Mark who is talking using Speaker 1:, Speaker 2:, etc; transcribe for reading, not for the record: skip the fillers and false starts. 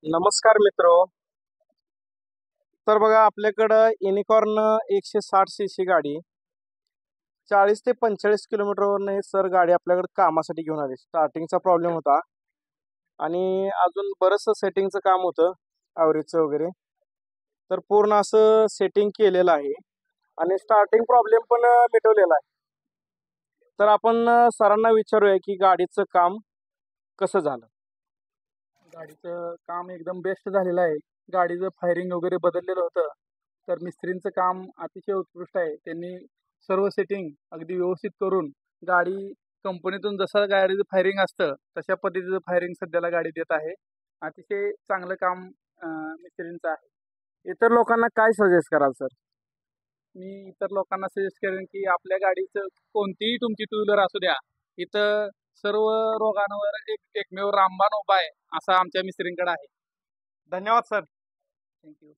Speaker 1: नमस्कार मित्रो. तर बघा आपल्याकडं युनिकॉर्न 160 सीसी गाडी 40 ते 45 किलोमीटरवरून हे सर गाडी आपल्याकडे कामासाठी घेऊन आली. स्टार्टिंगचा प्रॉब्लेम होता आणि अजून बरंचसं सेटिंगचं काम होतं ॲव्हरेजचं वगैरे. तर पूर्ण असं सेटिंग केलेलं आहे आणि स्टार्टिंग प्रॉब्लेम पण मिटवलेला आहे. तर आपण सरांना विचारूया की गाडीचं काम कसं झालं.
Speaker 2: गाडीचं काम एकदम बेस्ट झालेलं आहे. गाडीचं फायरिंग वगैरे बदललेलं होतं. तर मिस्त्रींचं काम अतिशय उत्कृष्ट आहे. त्यांनी सर्व सेटिंग अगदी व्यवस्थित करून गाडी कंपनीतून जसं गाडीचं फायरिंग असतं तशा पद्धतीचं फायरिंग सध्याला गाडी देत आहे. अतिशय चांगलं काम मिस्त्रींचं आहे.
Speaker 1: इतर लोकांना काय सजेस्ट कराल सर?
Speaker 2: मी इतर लोकांना सजेस्ट करेन की आपल्या गाडीचं कोणतीही तुमची टू व्हीलर असू द्या, इथं सर्व रोगांवर एकमेव रामबाण उपाय असा आमच्या मिस्त्रींकडे आहे.
Speaker 1: धन्यवाद सर.
Speaker 2: थँक्यू.